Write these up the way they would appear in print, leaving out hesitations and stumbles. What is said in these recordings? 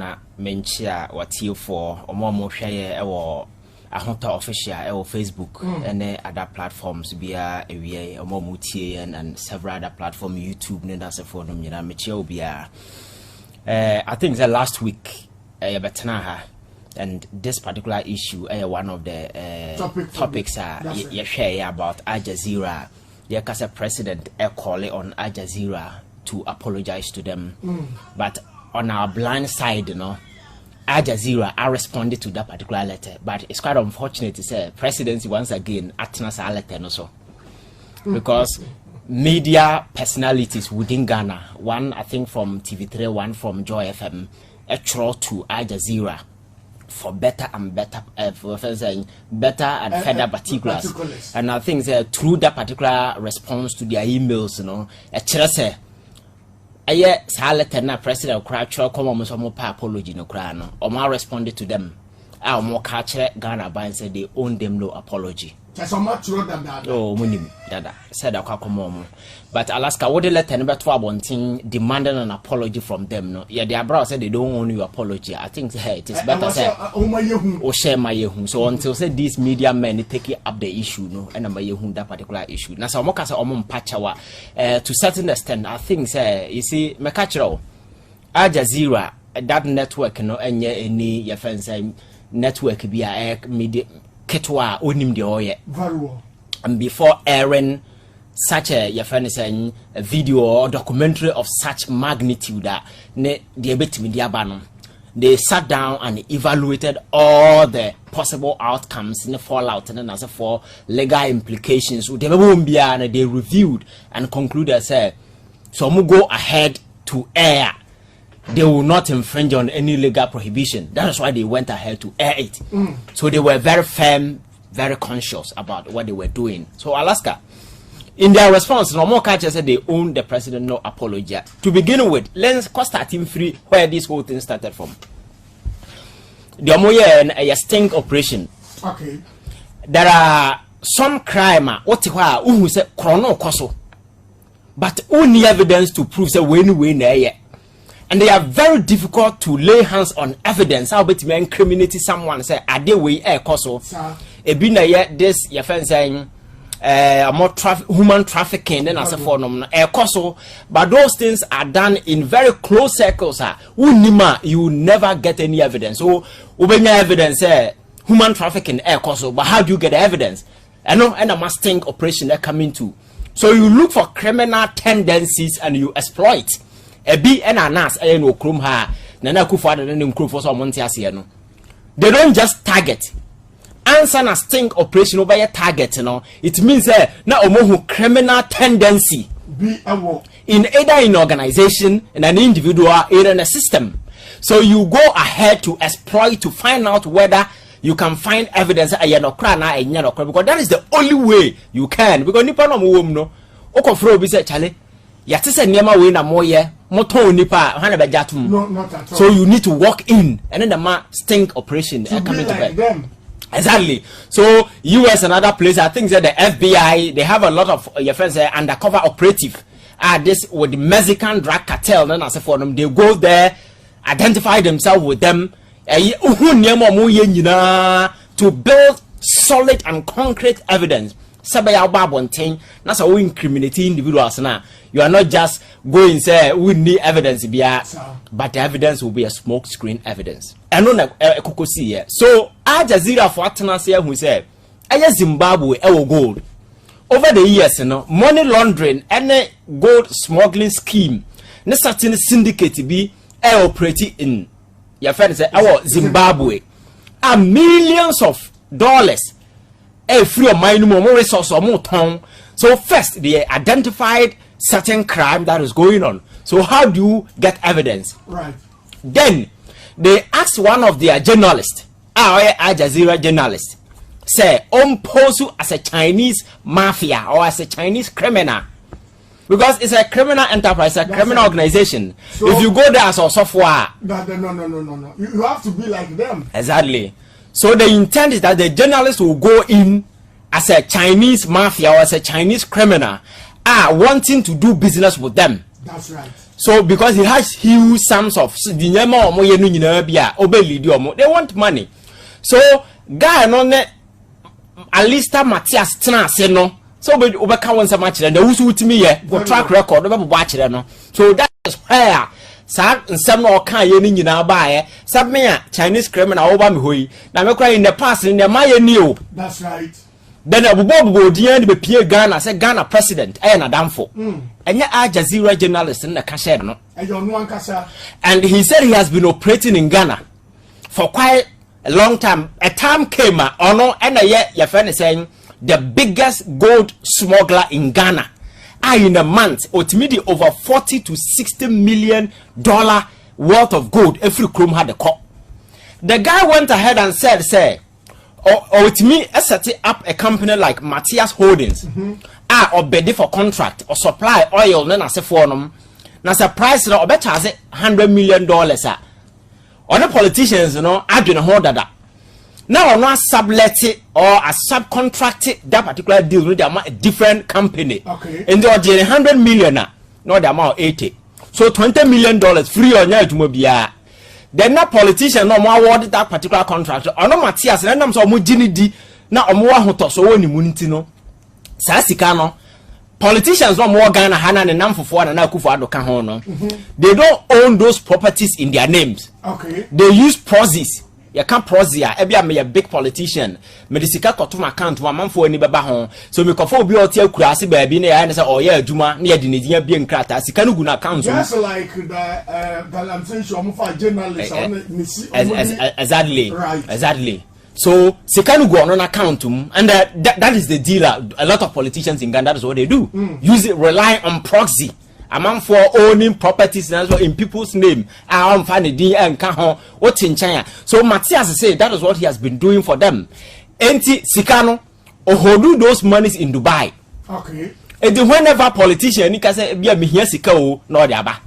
na menchia watie for omo hweye ewo ahota official ewo Facebook and other platforms bia ewie omo mutie and several other platforms YouTube ne that's for no nyina mechia obia I think the last week and this particular issue one of the topics you share about Aljazera. There was a president call on Aljazera to apologize to them, but on our blind side, Aljazera I responded to that particular letter. But it's quite unfortunate to say presidency once again atnas a letter also because media personalities within Ghana, one I think from TV3, one from Joy FM, a throw to Aljazera for better and better, better and further particulars. And I think through that particular response to their emails, a chese, a president Cratchell come on some apology no crano, or more responded to them. Our more catcher Ghana by and said they own them no apology. Oh, Munim, Dada said a quackomom. But Alaska, what they let number 12 demanding an apology from them. No, yeah, their brother said they don't owe you apology. I think it is better say, oh, share my yehun. So until say these media men take up the issue, no, and my yehun that particular issue. Now, so Mokasa Omon Pachawa, to certain extent, I think, say, you see, Mekachero, Aljazera, that network, and any your friends network be a media. Ketwa onim de oye and before airing such a saying a video or documentary of such magnitude that they sat down and evaluated all the possible outcomes in the fallout and then as for legal implications they reviewed and concluded say so go ahead to air. They will not infringe on any legal prohibition. That is why they went ahead to air it. So they were very firm, very conscious about what they were doing. So Alaska, in their response, no more catchers said they own the president, no apology. To begin with, let's start him free where this whole thing started from. The Omoye a sting operation. Okay. There are some crime who say chrono koso, but only evidence to prove say when and they are very difficult to lay hands on evidence. How about me incriminate someone? Say, "Are they way air coso?" A been a this your friend saying, more human trafficking than as a form air coso. But those things are done in very close circles. You never get any evidence. So, when evidence human trafficking air coso, but how do you get the evidence? I know, and a mustang operation that come into. So you look for criminal tendencies and you exploit. Ebi ena nas no krum ha Nana Akuffo Addo no krum for so monte ase no. They don't just target. Answer na sting operation over your target no. It means na omo criminal tendency be in either an organization, in an individual, in a system. So you go ahead to exploit to find out whether you can find evidence because that is the only way you can. Because nipa no mo no okofro bi say chale yate se niema we na moye moton nipa hana be jatum. No, not at all. So you need to walk in and then the sting operation coming to like them. Exactly. So US and other places, I think that the FBI, they have a lot of your friends undercover operative. This with the Mexican drug cartel, then as for them, they go there, identify themselves with them, to build solid and concrete evidence. That's how we incriminate individuals now. You are not just going say we need evidence but the evidence will be a smoke screen evidence. And on a so Aljazera for Atanase who said Zimbabwe gold. Over the years, money laundering and gold smuggling scheme, no certain syndicate be operating in your friend say our Zimbabwe are millions of dollars. Free of minimum resource or more town. So first they identified certain crime that is going on. So how do you get evidence? Right. Then they asked one of their journalists, Aljazera journalist, say pose you as a Chinese mafia or as a Chinese criminal. Because it's a criminal enterprise, a criminal organization. So if you go there as a software, no. You have to be like them. Exactly. So the intent is that the journalist will go in as a Chinese mafia or as a Chinese criminal, wanting to do business with them. That's right. So because he has huge sums of the nyama omo ye no nyina bia obelidi omo, they want money. So guy no ne Alista Matthias tena ase no, so obeka won some match and the who to me ye go track record obebo akire no. So that is where sa nsem no kan ye ni nyina ba ye sabme a Chinese criminal over me hoyi na me cry in the past in the maye ni o. That's right. Then abubo dian be pie Ghana say Ghana president na damfo enye Aljazera journalist na ka share no and he said he has been operating in Ghana for quite a long time. A time came ono na ye friend saying the biggest gold smuggler in Ghana in a month ultimately over 40 to 60 million dollar worth of gold every chrome had a cop. The guy went ahead and said say or to me, set up a company like Matthias Holdings, or bid for contract or supply oil, then as a form. Now, price or better as $100 million. Other politicians, I do not hold that. Now, not sublet it or a subcontract that particular deal with a different company. Okay. And they are $100 million, not the amount 80. So $20 million free on your mobile. Then na politician no more awarded that particular contract. Ono Matthias na nam so mo gini di na omo ahoto so woni munti no. Sa sika no. Politicians no more Ghana hana ne nam fofo na Akuffo Addo ka ho no. They don't own those properties in their names. Okay. They use proxies. You can't prozia. Ebi am a big politician. Me disika koto my account wa manfo ani beba ho. So me kofo obi otia kura ase baabi na ya say oya adwuma na ya di ne dia bi nkrata sika no gu na account. Just like the I'm saying you for journalists exactly. Right. Exactly. So sika no gu on account and that is the deal. A lot of politicians in Ghana, that is what they do. Use it, rely on proxy. A man for owning properties in people's name. I am finding D and Kahon. What's in China? So Matthias said that is what he has been doing for them. Enti Sikano or do those monies in Dubai. Okay. And then whenever politician can say be a mihia Sikao no diaba.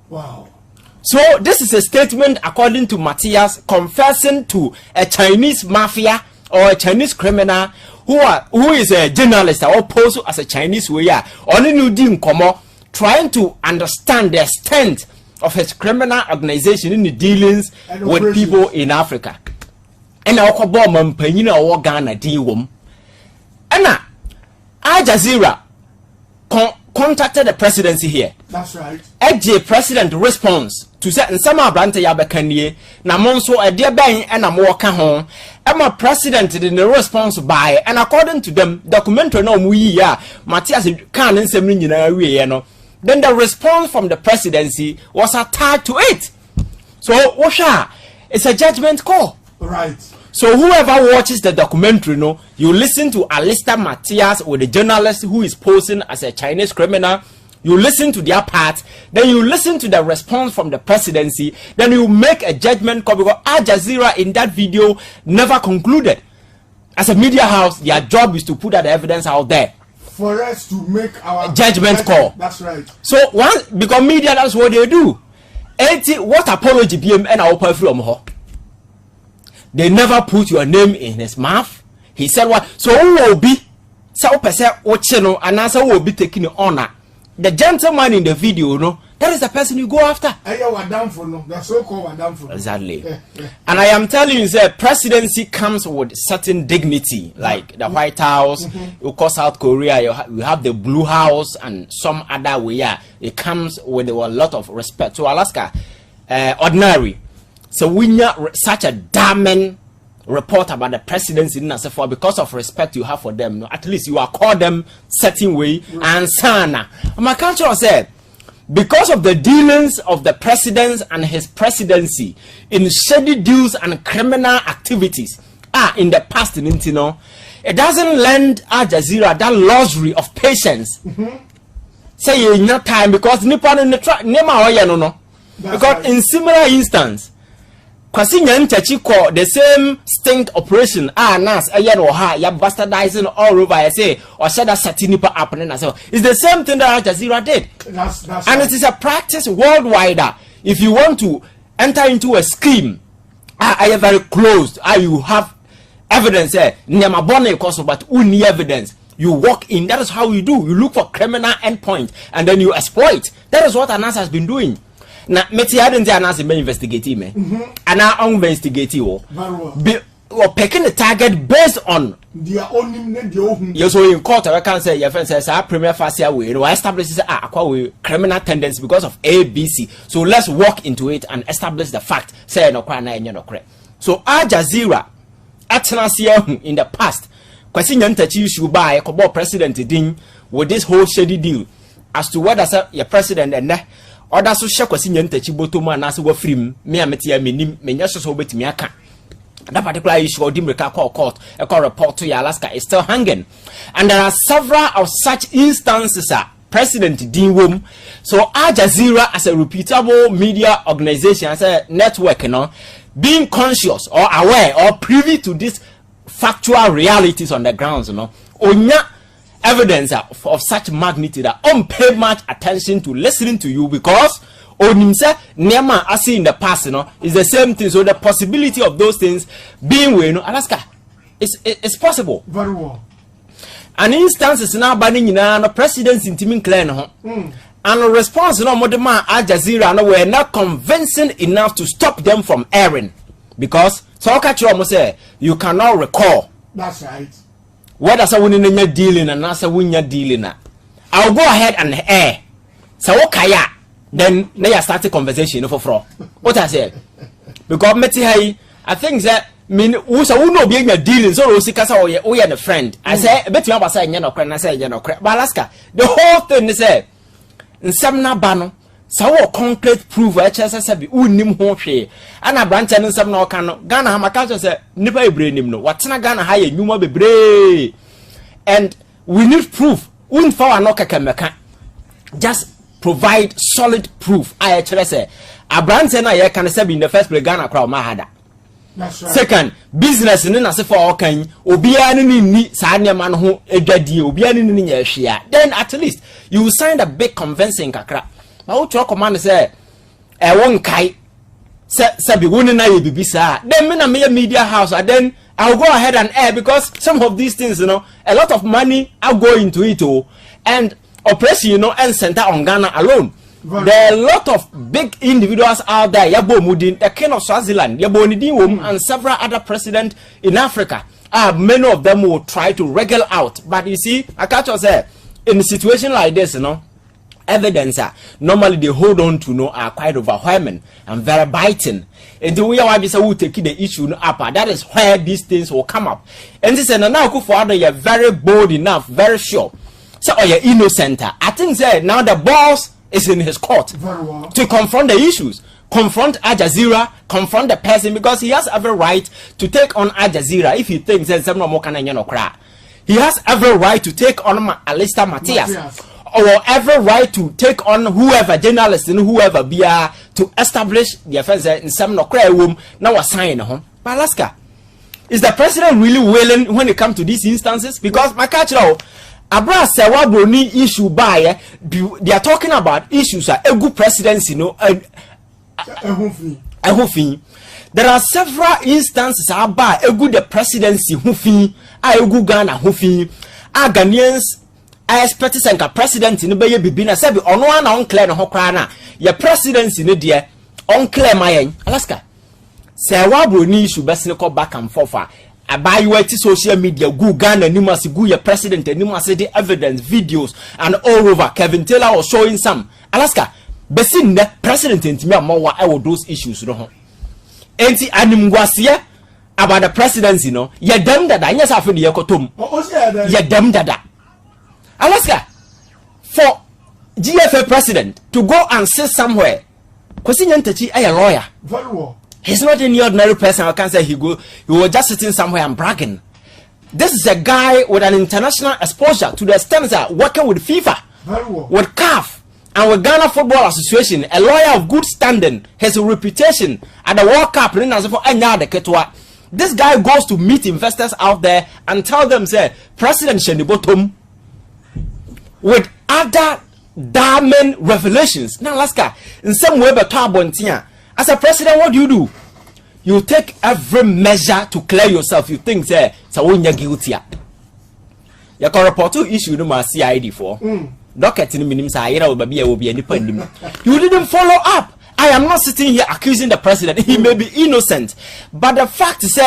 Wow. So this is a statement according to Matthias confessing to a Chinese mafia or a Chinese criminal who is a journalist or posed as a Chinese way, only new dim komo trying to understand the extent of his criminal organization in the dealings with people in Africa. And our bomb penina or Ghana deal. And Aljazera contacted the presidency here. That's right. AJ president response to say in some brante ya bekanye na monso e de ben e na mo ka ho e ma president in the response by and according to them documentary na mu yi ya Matthias kan nsem ni nyina wie ye no then the response from the presidency was attached to it. So Osha, it's a judgment call. Right. So whoever watches the documentary, you listen to Alista Matthias with the journalist who is posing as a Chinese criminal. You listen to their part, then you listen to the response from the presidency, then you make a judgment call because Aljazera in that video never concluded. As a media house, their job is to put that evidence out there. For us to make our judgment call. That's right. So once because media, that's what they do. What apology BM and our from her? They never put your name in his mouth. He said what? So who will be? So person watching and answer will be taking honor. The gentleman in the video, that is the person you go after. The so-called exactly. And I am telling you, the presidency comes with certain dignity, like the White House, you call South Korea, you have the Blue House, and some other way. Yeah, it comes with a lot of respect. So Alaska, ordinary. So we need such a damning report about the presidency in Asafo because of respect you have for them. At least you are called them certain way and sana. My culture said because of the dealings of the president and his presidency in shady deals and criminal activities in the past in Intino, it doesn't lend Aljazera that luxury of patience. Say in your time because Nippon in the track no. Because in similar instance Kwasinya Nchachi the same sting operation nas ayan or ha ya bastardizing all over I say or said that satinipa happening as well. It's the same thing that Aljazera did. That's and right. It is a practice worldwide. If you want to enter into a scheme, I am very closed. You have evidence nyama bone cause but uni evidence. You walk in. That is how you do. You look for criminal endpoint and then you exploit. That is what Anas has been doing. Now, Meti hadn't Anas been investigating me, and now I'm investigating you. Or picking the target based on their own name. Yes, so in court, I can say your friend says our premier facia way. You know, establishes criminal tendency because of ABC. So let's walk into it and establish the fact. Say no crime, no crime. So Aljazera, in the past. Kwesi Nyantachi issue by a president ding with this whole shady deal as to whether your president and other social Kwesi Nyantachi botoma and as we free me and Metia Minim, Menyas over to Miaka. That particular issue of Dimrika court, a call report to Alaska is still hanging. And there are several of such instances. President Dean Wom. So Aljazera as a reputable media organization, as a network, you know, being conscious or aware or privy to this factual realities on the grounds, you know, onya evidence of such magnitude that pay much attention to listening to you because onimse nema as in the past, you know, is the same thing. So the possibility of those things being, you know, Alaska, it's possible. Very well. An instance is now banning in the presidency in Timin Clan, and the response, you know, Modema Aljazera, no, were not convincing enough to stop them from airing because. So say you cannot recall. That's right. What does a winning in your dealing and answer when you're dealing at? I'll go ahead and air. So okay, then they start the conversation for fraud. What I say? Because Meti, I think that mean also no being a dealing so Sikasa we are a friend. I say bet you say no crap, I say no crap. But Alaska, the whole thing is in some bano. So concrete proof HSS unim home and a branch and some no can Ghana Hamakaja say nipa brain him no what's not Ghana high numa be and we need proof for no meka just provide solid proof. I actually say a branch and I can say in the first place Ghana crowd mahada. That's right. Second, business in as for all kind obiani ni sanya man who edadi obiani ni share. Then at least you sign a big convincing kakra. Now to command say won kai say be winning na bibisa then me na me media house and then I'll go ahead and air because some of these things, you know, a lot of money are going into it and operation, you know, and center on Ghana alone. Right. There are a lot of big individuals out there, Yabo Mudin, the king of Swaziland, Yabo Nidin, and several other presidents in Africa. Many of them will try to wriggle out, but you see, I catch us there in a situation like this, you know. Evidence normally they hold on to know are quite overwhelming and very biting. And the way I will take the issue up, that is where these things will come up. And this is now Akuffo Addo, you're very bold enough, very sure. So you're innocent. I think that now the boss is in his court to confront the issues, confront Aljazera, confront the person because he has every right to take on Aljazera if he thinks that some more can cry. He has every right to take on Alista Matthias. Or every right to take on whoever journalist and whoever be to establish the offense in some no cry room now a sign home. But Alaska, is the president really willing when it comes to these instances? Because my catch now, Abra Sewa Broni issue by they are talking about issues a good presidency, you know, a hoofing. There are several instances about a good presidency hoofing, a good Ghana hoofing, Ghanaians. I expect to president in the Bay Bibina said on one unclear no crana. Your presidency in the dear unclear my Alaska. Say what Bruni should best call back and forth. I buy you at social media, go Ghana, you must go your president and you must see the evidence, videos, and all over. Kevin Taylor was showing some Alaska. Besin the president in me more I will those issues. No, anti animguasia about the presidency, no, ye damn that I yes have in the Yakotum. Ye damn that. Alaska, for GFA president to go and sit somewhere, Kwesi Nyantachi a lawyer. Very well. He's not any ordinary person. I can't say he was just sitting somewhere and bragging. This is a guy with an international exposure to the extent that working with FIFA, very well, with CAF, and with Ghana Football Association, a lawyer of good standing, has a reputation at the World Cup. This guy goes to meet investors out there and tell them, say, President Shenibotom, with other diamond revelations. Now, Alaska, in some way, but as a president, what do? You take every measure to clear yourself. You think, say, so when you're guilty. You can report to issue no more CID for. Docket in minimum say will be any point. You didn't follow up. I am not sitting here accusing the president. He may be innocent, but the fact is,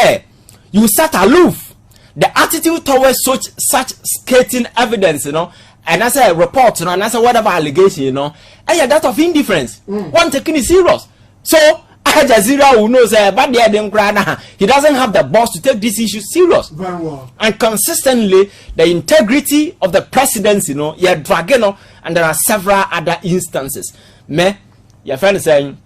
you sat aloof. The attitude towards such skating evidence, and as a report, and as a whatever allegation, and that of indifference. One taking it serious. So Aljazera who knows but he doesn't have the balls to take this issue serious. Very well. And consistently, the integrity of the presidency, you're dragging, and there are several other instances. Your friend is saying,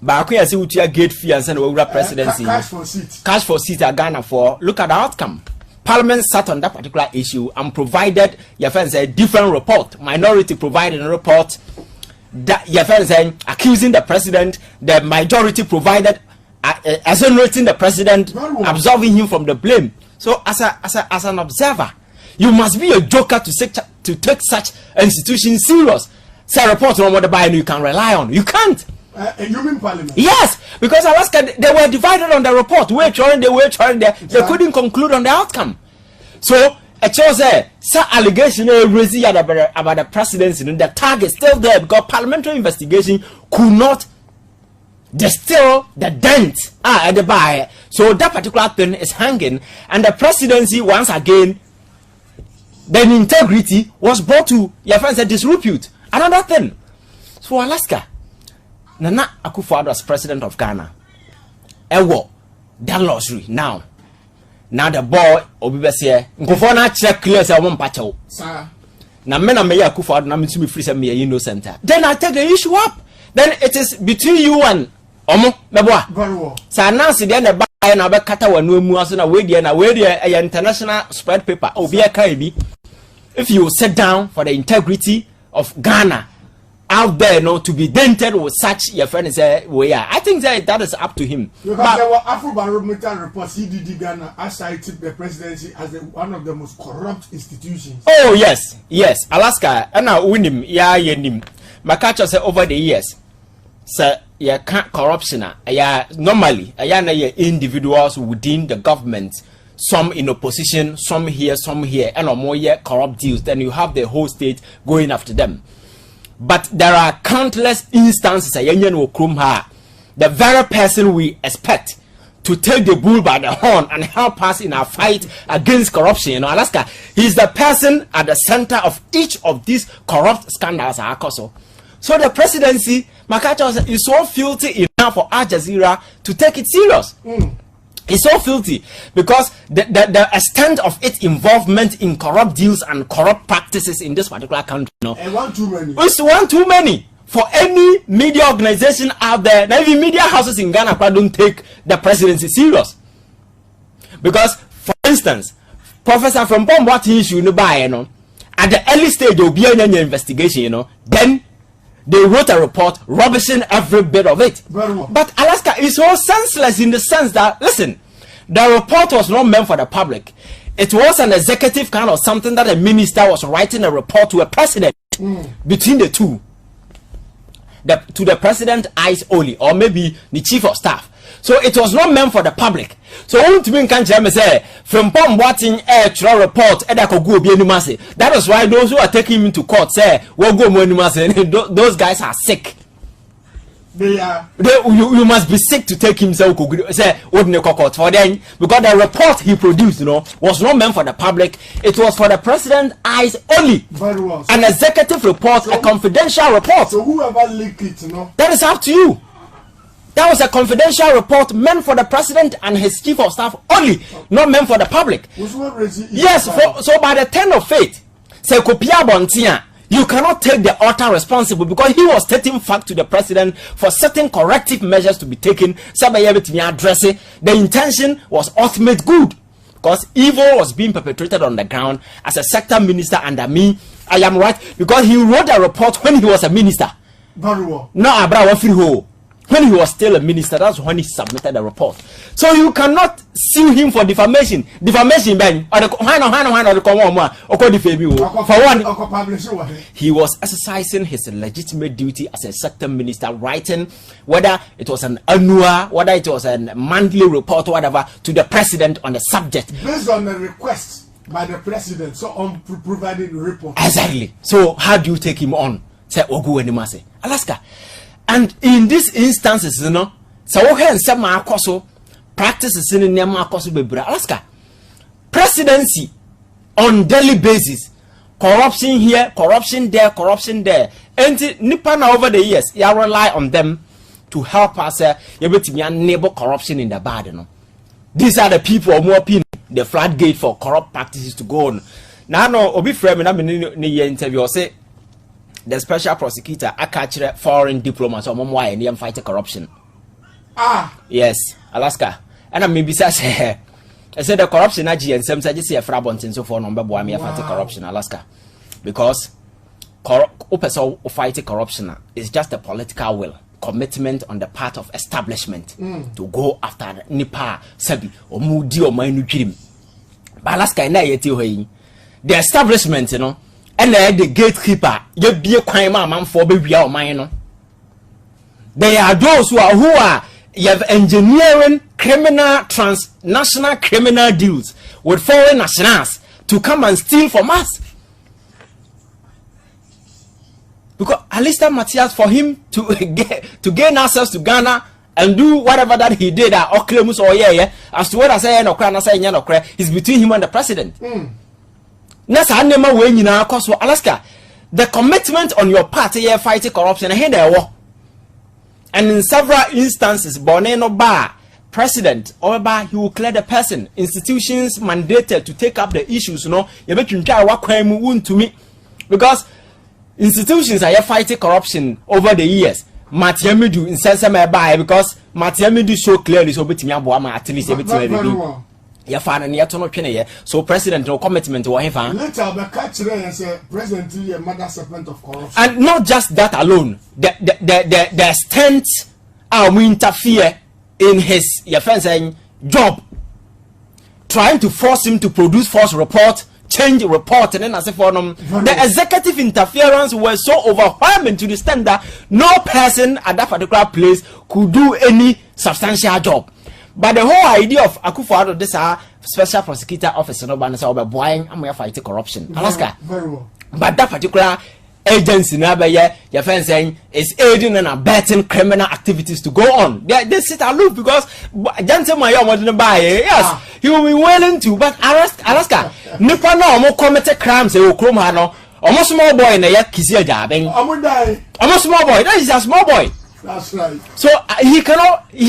but I see what you gate fee and send over presidency. Cash for seat at Ghana for. Look at the outcome. Parliament sat on that particular issue and provided your friend a different report. Minority provided a report that your friend saying accusing the president. The majority provided exonerating the president, absolving him from the blame. So as an observer, you must be a joker to take such institutions serious. Say report on what the Bible you can rely on. You can't. You mean parliament? Yes, because Alaska they were divided on the report. They couldn't conclude on the outcome. So it shows some allegation raised about the presidency. The target still there because parliamentary investigation could not distill the dent at the buyer. So that particular thing is hanging, and the presidency once again, then integrity was brought to your friends a disrepute. Another thing, so Alaska, Nana Akuffo Addo as president of Ghana, that luxury now the boy obibese nkofo na check clear say won pacho sir na me na me Akuffo Addo na me to me free say me innocent. Then I take the issue up. Then it is between you and omo meboa. Very well. So announce the na buy na be kata wanu mu aso na we dey international spread paper obi e kai bi. If you sit down for the integrity of Ghana out there, to be dented with such your friend say we are. I think that is up to him. Because there were Afro-Barometer reports, Ghana has cited the presidency as one of the most corrupt institutions. Oh yes, Alaska, and now win him, him. Makacha say over the years, sir, corruption, normally, individuals within the government. Some in opposition, some here, and more corrupt deals. Then you have the whole state going after them. But there are countless instances. The very person we expect to take the bull by the horn and help us in our fight against corruption. Alaska, he's the person at the center of each of these corrupt scandals. So the presidency, Makacha, is so filthy enough for Aljazera to take it serious. It's so filthy because the extent of its involvement in corrupt deals and corrupt practices in this particular country, and one too many. It's one too many for any media organization out there. Now, even media houses in Ghana don't take the presidency serious. Because, for instance, Professor from what issue at the early stage there will be an investigation, then they wrote a report rubbishing every bit of it. But Alaska is so senseless in the sense that, listen, the report was not meant for the public. It was an executive kind of something that a minister was writing a report to a president between the two. To the president eyes only, or maybe the chief of staff. So it was not meant for the public. So to me can say from watching a report that is why those who are taking him to court say well go those guys are sick. You must be sick to take him say court for them, because the report he produced was not meant for the public. It was for the president's eyes only. Very well. An executive report, a confidential report. So whoever leaked it, that is up to you. That was a confidential report meant for the president and his chief of staff only, not meant for the public. Yes, so by the 10 of faith, you cannot take the author responsible because he was stating fact to the president for certain corrective measures to be taken. The intention was ultimate good because evil was being perpetrated on the ground. As a sector minister under me, I am right because he wrote a report when he was a minister. Very well. No, when he was still a minister, that's when he submitted the report. So you cannot sue him for defamation. Defamation, Ben. For one, he was exercising his legitimate duty as a sector minister, writing whether it was an annual, whether it was a monthly report or whatever to the president on the subject. Based on the request by the president, so on providing report. Exactly. So how do you take him on? Say Ogu Enimase, Alaska. And in these instances, you know, so and some akoso practices in the akoso bebra, Alaska. Presidency on daily basis, corruption here, corruption there, corruption there. And Nipa now over the years, you rely on them to help us enable corruption in the bad, you know. These are the people or more people, the floodgate for corrupt practices to go on. Now, no, Obi Frame, I'm in the interview, say the special prosecutor, I catch foreign diplomats or Mom and them fight corruption. Yes, Alaska. And I maybe say, I said the corruption, I some say, just a frabont and so for number boy, me fight corruption, Alaska. Because fighting corruption is just a political will. Commitment on the part of establishment to go after Nipa Sabi or Mudi or Minu Jim. But Alaska in the establishment, you know, and the gatekeeper, you be a crime man for baby or mine. They are those who are you have engineering criminal transnational criminal deals with foreign nationals to come and steal from us. Because Alistair Matthias, for him to gain access to Ghana and do whatever that he did at Oklemus or as to what I say no cry, is between him and the president. That's how never when you know cause Alaska. The commitment on your part here fighting corruption and there war. And in several instances, Boneno Bar, president or bar, he will clear the person. Institutions mandated to take up the issues, you know, you bet you try what crime wound to me. Because institutions are fighting corruption over the years. Matiamidu in Sensama by because Matiamidu so clearly so between Yabuama at least everything. Ya fan and yet no penny. So president no commitment to him. Later the catch and say president is a mother serpent of corruption. And not just that alone. The extent we interfere in his job, trying to force him to produce false report. Change report and then as if for them the executive interference was so overwhelming to the extent that no person at that particular place could do any substantial job. But the whole idea of Akuffo Addo, this special prosecutor office, no ban say buying and fighting corruption. Alaska. Very well. But that particular agency now your friend saying is aiding and abetting criminal activities to go on. They sit aloof because gentleman you buy yes, he will be willing to, but Alaska Nipa no more committed crimes they will come no almost small boy in the kisia jabbing. Almost small boy, that is a small boy. That's right. So he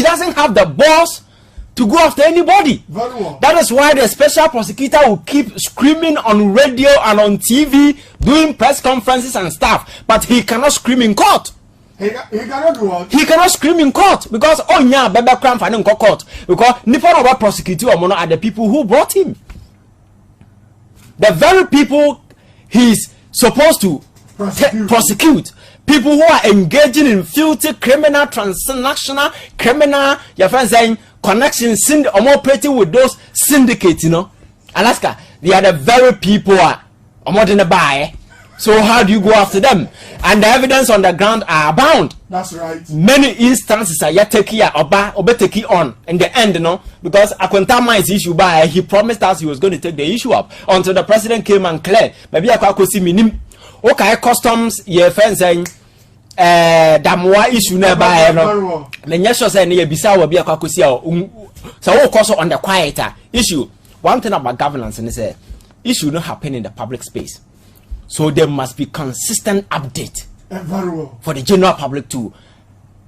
doesn't have the balls to go after anybody. Very well. That is why the special prosecutor will keep screaming on radio and on TV, doing press conferences and stuff. But he cannot scream in court. He cannot do what? He cannot scream in court because bebe crime for in court because Nippon about prosecutor are the people who brought him. The very people he's supposed to prosecute. People who are engaging in filthy criminal, transnational criminal, your friends saying connections, or more operating with those syndicates, you know. Alaska, they are the very people are more than a buy. So how do you go after them? And the evidence on the ground are abound. That's right. Many instances are yet taking on in the end, you know, because Akwentama's issue by he promised us he was going to take the issue up until the president came and cleared. Maybe I could see minim. Okay, customs, your friends saying damwa issue nearby. No, the sure say near Bisa will be a kakusia. So, also on the quieter issue. One thing about governance and say issue not happen in the public space. So there must be consistent update for the general public to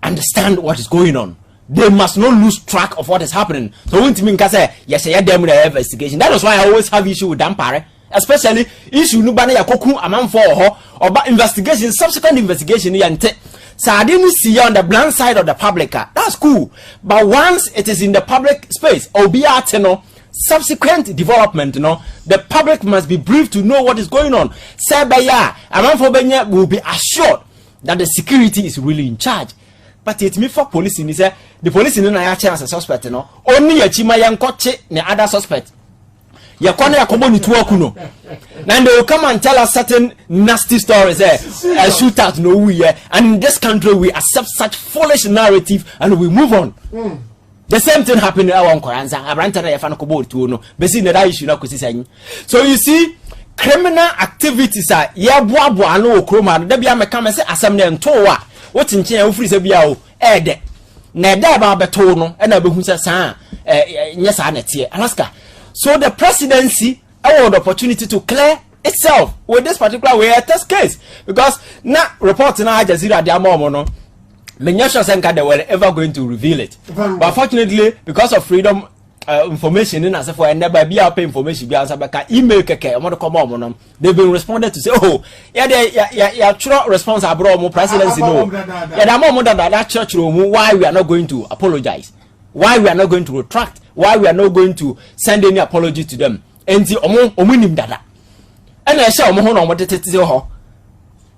understand what is going on. They must not lose track of what is happening. So when to me say yes, I them the investigation. That is why I always have issue with Dampare, especially issue no bana yakoku amam for or investigation, subsequent investigation yante. So I didn't see on the blank side of the public. That's cool. But once it is in the public space, or be at subsequent development, the public must be briefed to know what is going on. Sabaya, Amanfobenya will be assured that the security is really in charge. But it's me for police in the police in a chance a suspect, only a chimayan koche, the other suspect. Yakone Yakoboni Tuakuno. Then they will come and tell us certain nasty stories there. A shootout, no, and in this country we accept such foolish narrative and we move on. The same thing happened in our Koranza. Abranta na yafana ko board to no. Besi na that issue na kusi sanyi. So you see, criminal activities are ya boa no okroma. Da bia meka me se asem na nto wa. What in China free se bia o de. Na da ba beto no e na behu se san nya sa na tie. Alaska. So the presidency had the opportunity to clear itself with this particular way test case because na report na Aljazera dia mo no. Many sure they were ever going to reveal it. But fortunately, because of freedom information in as for and never be up information be answer back email keke they've been responded to say, oh, yeah, true response abroad more presidency no. Yeah, that church room why we are not going to apologize, why we are not going to retract, why we are not going to send any apology to them. And the omunim dada. And I say omo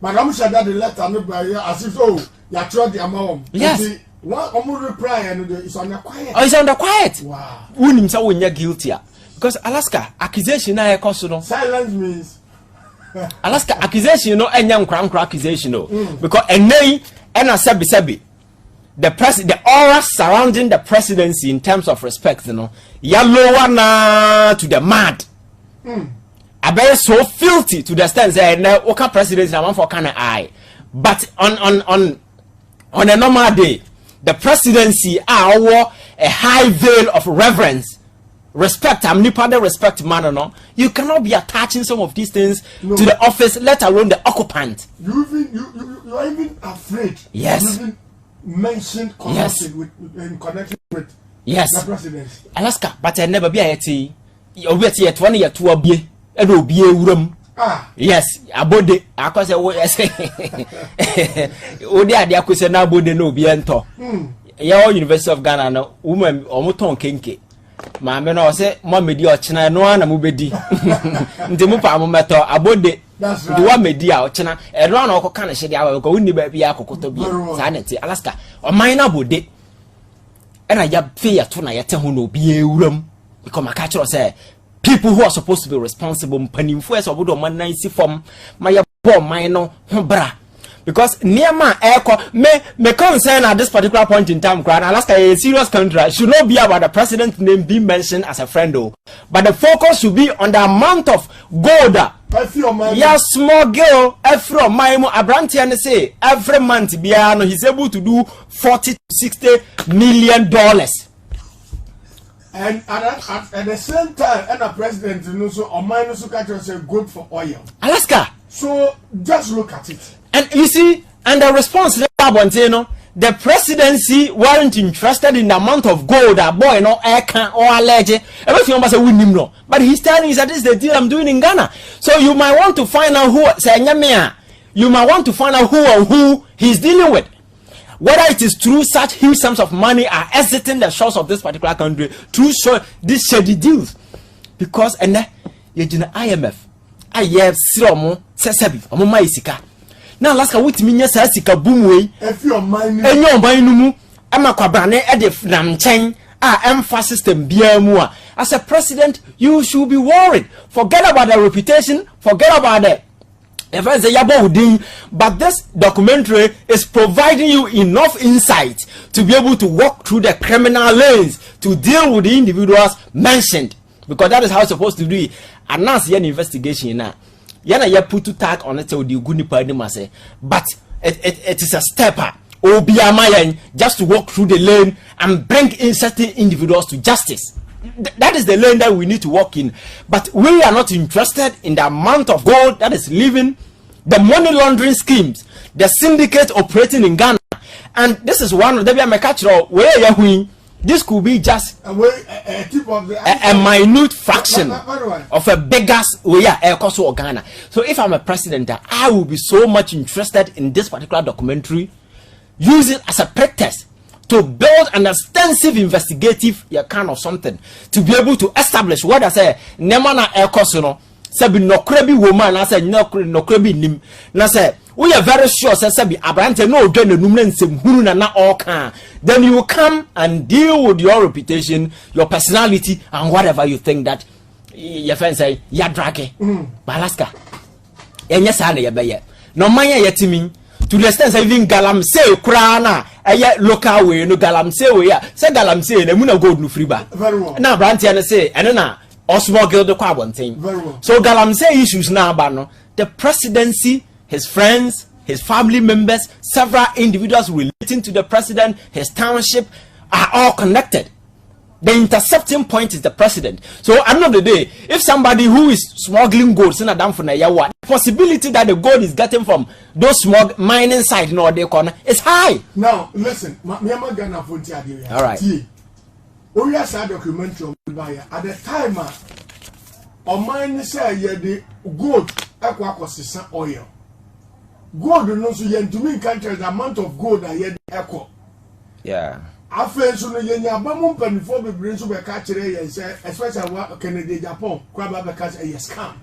Madam said that the letter no by as if oh you tried the amount. Yes. One reply and it's under quiet. Oh, it's under quiet. Wow. Unim sa wonya guilty because Alaska accusation na ekoso no. Silence means Alaska accusation no enya nkra accusation no because enei ena sebi the aura surrounding the presidency in terms of respect, you know, ya lower na to the mad. Abe so filthy to the extent that na oka presidency na man for kind of eye. But on a normal day, the presidency wore a high veil of reverence, respect. I'm nipping respect man, no. You cannot be attaching some of these things to the office, let alone the occupant. You are even afraid. Yes. You even mentioned connected in connection with the presidency. Alaska, but I never be a tea. You bet yet 1 year to a be. Edo be a room. Yes, abode. I say, Odi adi akuse na abode no be ento. Ya University of Ghana no woman omoton kenke. Ma me no say mo medi ochina no na mo bedi. Nti mo pa mo meto abode. Di wa medi a ochina. E ro na okoka na hye awa ko wonni ba bia akokoto bi. Sa na ti Alaska. O man na abode. E na ya fe ya to na yete ho no bi ewuram. Because maka chiro say people who are supposed to be responsible, panimfo es obodo man nan si form, my bomb man no bra. Because Niama Eko me concern at this particular point in time, Alaska is a serious country. Should not be about the president's name being mentioned as a friend, though. But the focus should be on the amount of gold. Yes, small girl, every month, Abrantian say every month, Biano, he's able to do $40 to $60 million. And at the same time, and the president, you know, so or minus say good for oil. Alaska. So just look at it. And you see, and the response, the presidency weren't interested in the amount of gold that boy no air can or alleged. Everything must win him no. But he's telling you that this is the deal I'm doing in Ghana. So you might want to find out you might want to find out who he's dealing with. Whether it is true such huge sums of money are exiting the shores of this particular country through these shady deals. Because and you IMF I have siromo sesebi omo mai sika. Na Alaska witimi nya sa sika boom we if your mind enyo ban nu mu amakwabane e de nam nchen emfa system bia mu a as a president you should be worried. Forget about the reputation, forget about the but this documentary is providing you enough insight to be able to walk through the criminal lanes to deal with the individuals mentioned, because that is how it's supposed to be. And now see an investigation now. You put to tag on it with the good party, but it is a step up. Just to walk through the lane and bring in certain individuals to justice. That is the lane that we need to walk in. But we are not interested in the amount of gold that is living, the money laundering schemes, the syndicate operating in Ghana. And this is one of them. Where this could be just a minute fraction of a biggest cost of Ghana. So if I'm a president, I will be so much interested in this particular documentary, use it as a pretext to build an extensive investigative kind of something to be able to establish what I say. Nemana Ekosono sabi no krebi woman. I said no krebi nim. Na say we are very sure. Sabi abrante no do no numne nsem huru na all can. Then you will come and deal with your reputation, your personality, and whatever you think that your friend say ya drake. Balaska. Enya sa na ye beye. No manya yetimi. To the extent that even Galam say Krana local way no galamsey way say galamsey na mu na gold no free ba na brantia na say eno na osmogel de kwa bonten so galamsey issues na aba no the presidency, his friends, his family members, several individuals relating to the president, his township are all connected. The intercepting point is the president. So at the end of the day, if somebody who is smuggling gold, the possibility that the gold is getting from those small mining sites in the corner is high. Now listen, all right. We have a documentary at the time. On mine say the gold oil. Gold no so yen to me country the amount of gold that ye echo. Yeah. Afen so no yen abamum panifo bebre so be ka kire yen say especially what Canada Japan kwaba be ka say scam.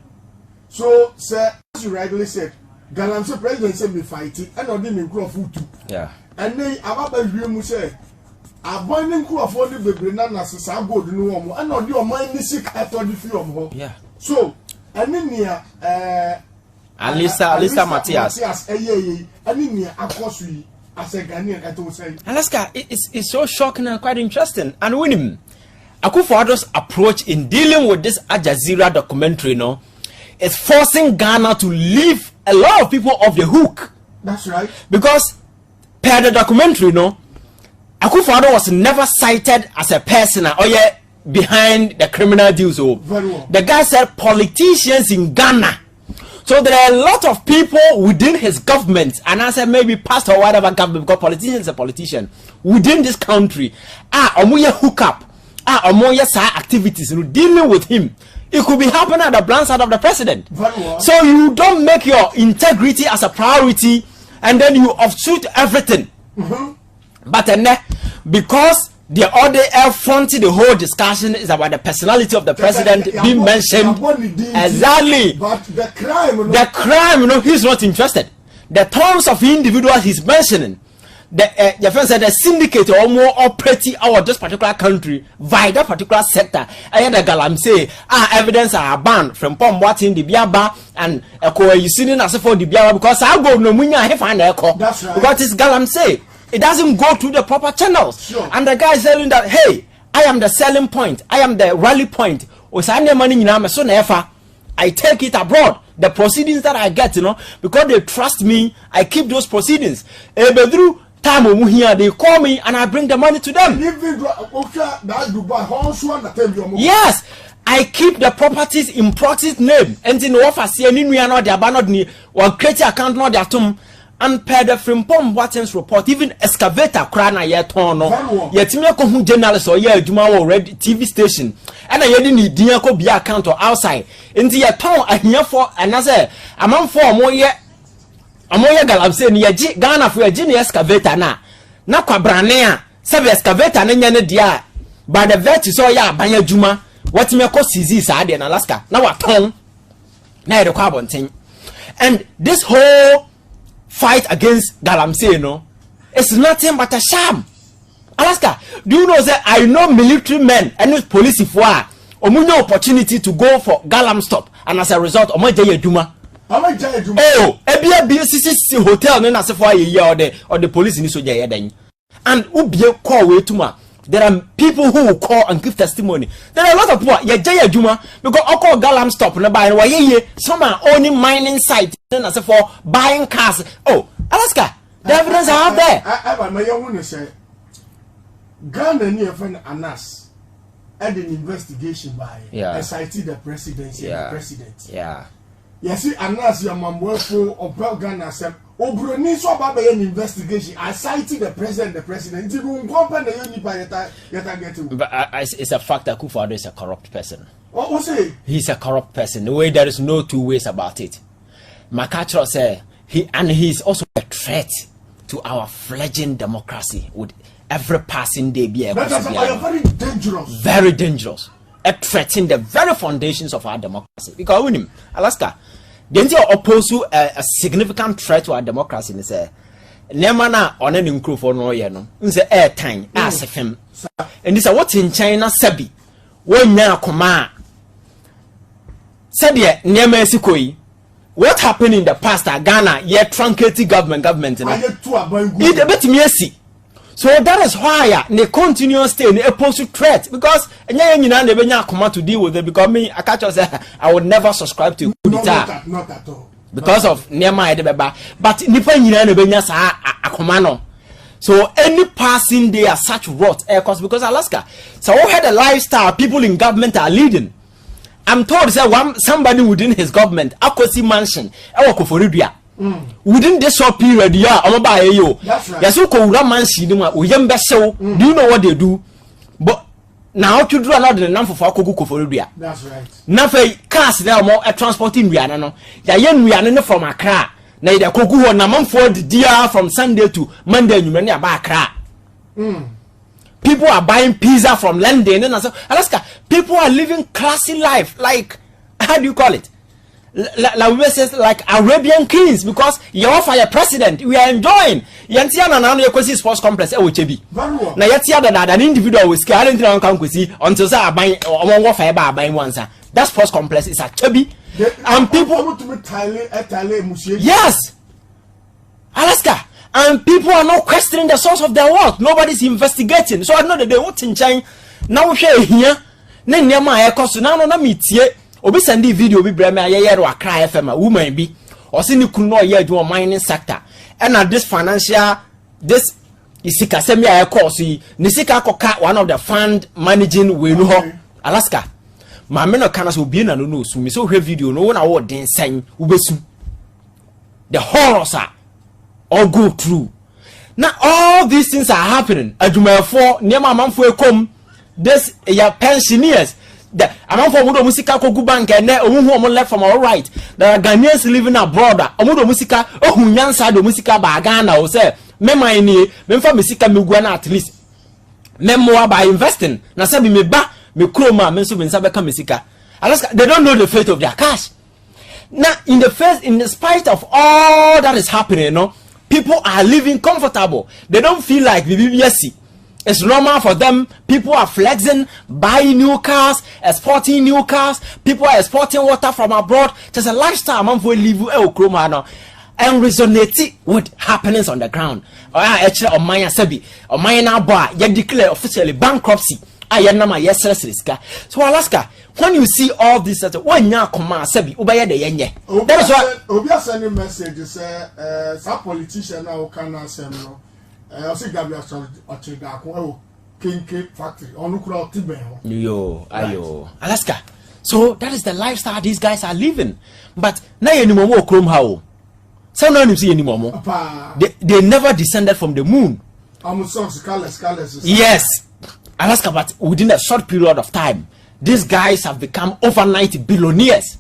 So sir, as you rightly said, Galamsey president say me fight it and odi me nkrofo too. Yeah. And then ababa hwiemu say abandon nkrofo de bebre na na sa gold no wo and odi o man ni sik atodi fi om ho. Yeah. So enia Alisa Matthias. Alaska, it's so shocking and quite interesting. And with him, Akuffo Addo's approach in dealing with this Aljazera documentary, is forcing Ghana to leave a lot of people off the hook. That's right. Because per the documentary, Akuffo Addo was never cited as a person behind the criminal deals. The guy said politicians in Ghana. So there are a lot of people within his government, and I said maybe past or whatever government, because politician is a politician within this country. Omoye hook up, omoye side activities, dealing with him. It could be happening at the blind side of the president. So you don't make your integrity as a priority, and then you offshoot everything. But then, because the other fronting the whole discussion is about the personality of the president being mentioned. Exactly. But the crime, he's not interested. The terms of individuals he's mentioning, the friend said the syndicate or more operating out this particular country via that particular sector. I had a galamsey evidence are banned from watching the biaba and you see as for the biaba because I go no munya he find echo. That's right. Because it's galamsey. It doesn't go through the proper channels. Sure. And the guy is telling that, hey, I am the selling point. I am the rally point. I take it abroad. The proceedings that I get, because they trust me, I keep those proceedings. They call me and I bring the money to them. Yes. I keep the properties in proxy's name. And in offer, see any no they abandoned me or create account no their tomb. And per the Frimpong Watson's report, even excavator crana yet tono, yet me journalists or already TV station, and I didn't need be account or outside. In the town, I hear for another amount for more yet. A more galamsey near Ghana for a genius excavator na quabranea, sub excavator and dia by the vet is all ya banya juma. What me cause is in Alaska. Now a tongue, now the carbon thing. And this whole fight against galamsey, it's nothing but a sham. Alaska, do you know that I know military men and police for no opportunity to go for galam stop, and as a result, Duma. Oh, a BCC hotel, then as for a year or the police in Soja. And Ubia call way tuma. There are people who will call and give testimony. There are a lot of people. Yeah, Juma because I call galam stop and buy why some are owning mining site then as for buying cars. Oh, Alaska, the evidence are out there. I want to say Ghana near friend Anas had an investigation by SIT the presidency and the president. Yeah. You see, Anas your mom work for or Ghana said Obroni so about an investigation. I cited the president. But it's a fact that Akuffo Addo is a corrupt person. What was he? He's a corrupt person. The way there is no two ways about it. Makachro said he's also a threat to our fledgling democracy with every passing day be very dangerous. Very dangerous. A threat in the very foundations of our democracy. Because with him, Alaska. Then you oppose a significant threat to our democracy. They say, Nemana on an include no yeno. In the airtime, as a film. And this is what in China, Sabi. When now command. Said ye, Nemesikoi. What happened in the past at Ghana, yet truncated government. It a bit messy. So that is why they continue staying opposed to threat, because they to deal with it. Because me, I can't say I would never subscribe to not at all. Because of Nema Edebeba. But Nipa Nina sa akomano. So any passing day as such rot because Alaska. So we had a lifestyle people in government are leading. I'm told that somebody within his government, Akosi mansion, within this short period, that's right. Yes, mansion, do you know what they do? But now to do another number for Kofu. That's right. Now for cars there more transporting Rihanna. Rihanna from Accra. Now the Koku na Mumford dear from Sunday to Monday, you many about Accra. People are buying pizza from London and Alaska. People are living classy life, like how do you call it? Like Arabian kings, because you offer your president. We are enjoying. Yantiana now you can see sports complex. Now Yatia that an individual with scaling until say buying or buying one. That sports complex is a chubby. And people yes, Alaska. And people are not questioning the source of their wealth. Nobody's investigating. So I know that they won't in China. Now here, then near my cost now no meet ye. Obi send the video be breme aye or cry FM woman be or see you could not yet do a mining sector. And at this financial this Isika semi aye course Nisika Koka one of the fund managing Wenu Alaska. My men of Canas will be in a no so me so her video no one award then saying ubesu. The horrors are all go through. Now all these things are happening. Ajuma for near my mom for come. This your pensioners. The amount for Mudo Musica Kogu Bank and who left from all right. There are Ghanaians living abroad. Omudo Musica, oh, Nyansa do Musica Bagana, or say, Mema ini, Memfa Musica Mugwana at least. Memoir by investing. Nasabi me ba, me kroma, mensu Mensabeka Musica. Alaska, they don't know the fate of their cash. Now, in spite of all that is happening, you know, people are living comfortable. They don't feel like BBBSC. It's normal for them. People are flexing, buying new cars, exporting new cars. People are exporting water from abroad. There's a lifestyle man for live and resonate with happenings on the ground. Actually, on my sabi, on my now bar, you declare officially bankruptcy. I am my yes, so Alaska. When you see all this, when you come out, sabi, ubaya de yenye. That is why. Obia sending messages. Some politician now can answer no. I see Gabriel Ochida King factory. Onukura Tiben. Yo, ayo, Alaska. So that is the lifestyle these guys are living. But now you know more Chrome how. So now you see anymore. They never descended from the moon. Yes, Alaska. But within a short period of time, these guys have become overnight billionaires.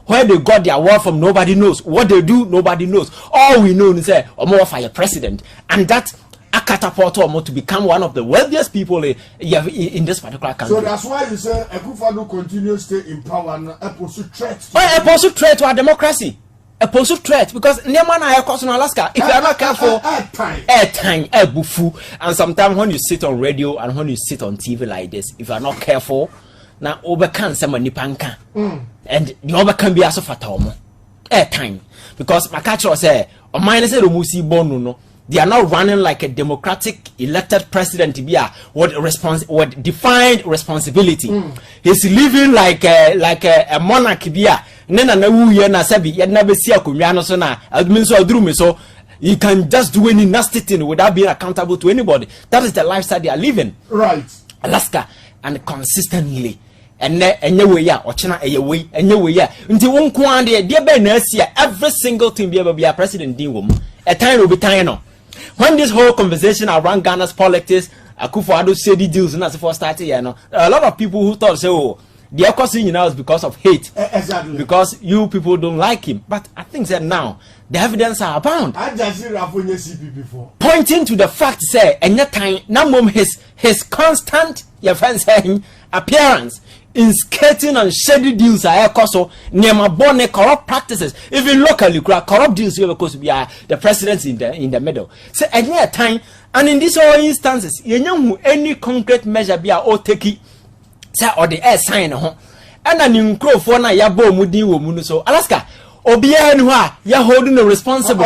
Where they got their wealth from, nobody knows. What they do, nobody knows. All we know is that Omo fire president, and that a catapult Omo to become one of the wealthiest people in this particular country. So that's why you say Akuffo Addo continues to stay in power and a pursuit threat. A pursuit threat to our democracy. A pursuit threat because Niamana are across in Alaska. If you are not careful, airtime, bufu. And sometimes when you sit on radio and when you sit on TV like this, if you are not careful. Now overcome some nipanka and the overcome be also fatal time because my catcher say or minus a musi bono they are not running like a democratic elected president to be what defined responsibility. He's living like a monarch be nena na wu na sabi ya na be si akomwa no so na admin so aduru so you can just do any nasty thing without being accountable to anybody. That is the lifestyle they are living, right? Alaska, and consistently. And anyway, yeah, or China, anyway, yeah. Until one quantity, dear Ben, every single thing be able to be a president, dear woman. A time will be time. When this whole conversation around Ghana's politics, Akuffo Addo said the deals and as for started, you know, a lot of people who thought so, the causing now is because of hate. Exactly. Because you people don't like him. But I think that now the evidence are abound. Aljazera before. Pointing to the fact, say, and that time, now his constant, your friend saying, appearance in skating and shady deals are also near my bonnet corrupt practices. Even locally, corrupt deals here because we are the presidents in the middle. So at that time, and in these all instances, you know any concrete measure be a take it, say or the air sign and an incro for na yabo mudi wo so Alaska. Obiya anywhere, you're holding the responsible.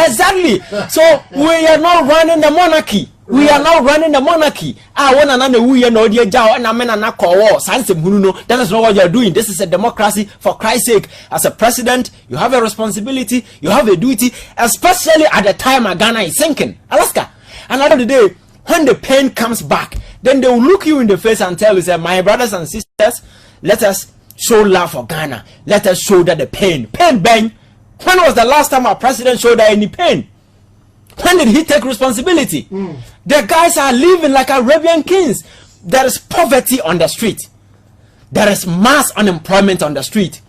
Exactly. So we are not running the monarchy. We are now running the monarchy. I want another we are no dear Jao and Amen and Nako. That is not what you are doing. This is a democracy, for Christ's sake. As a president, you have a responsibility, you have a duty, especially at the time Ghana is sinking. Alaska. And at the end of the day, when the pain comes back, then they will look you in the face and tell you, say, my brothers and sisters, let us show love for Ghana. Let us show that the pain bang. When was the last time our president showed that any pain? When did he take responsibility? The guys are living like Arabian kings. There is poverty on the street. There is mass unemployment on the street.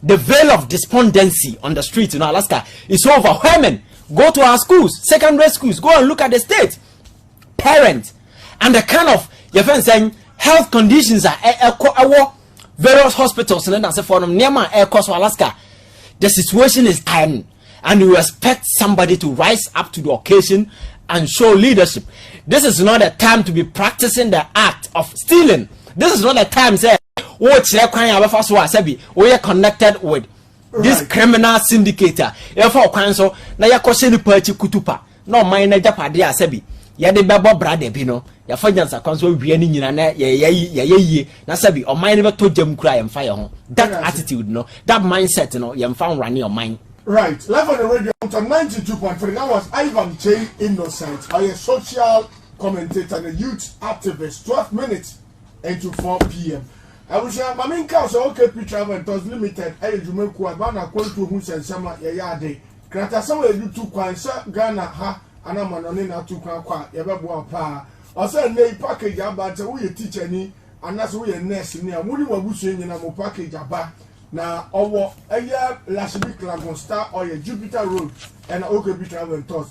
The veil of despondency on the street in Alaska is so overwhelming. Go to our schools, secondary schools, go and look at the state. Parents and the kind of saying health conditions are various hospitals and then for them near air cost Alaska. The situation is tiring, and we expect somebody to rise up to the occasion and show leadership. This is not a time to be practicing the act of stealing. This is not a time say we are connected with this criminal syndicator. Therefore, council na ya question kutupa. No mind na japade asebi. Ya de bebo brother bi no. Ya fajansa kwanso wie ni nyina na ye na sabi o mind be to jam kura yem fire ho. That attitude no, that mindset no, yem fa run your mind. Right, live on the radio on 92.3. That was Kyei Innocent, a social commentator and a youth activist. 12 minutes into 4 p.m. I wish my main council okay travel and was limited. I jume ku abana kwantu hu sensama ya de. Krata sama edu tu kwansa Ghana ha anama no ne na tu kwa ya bebo pa. Ose nei package aba te wo ye teacher ni anaso wo ye nurse ni amuri wabusu nyina mo package aba. Na owo eye Lashbi Klagon Star or Jupiter Road and okay travel and toss.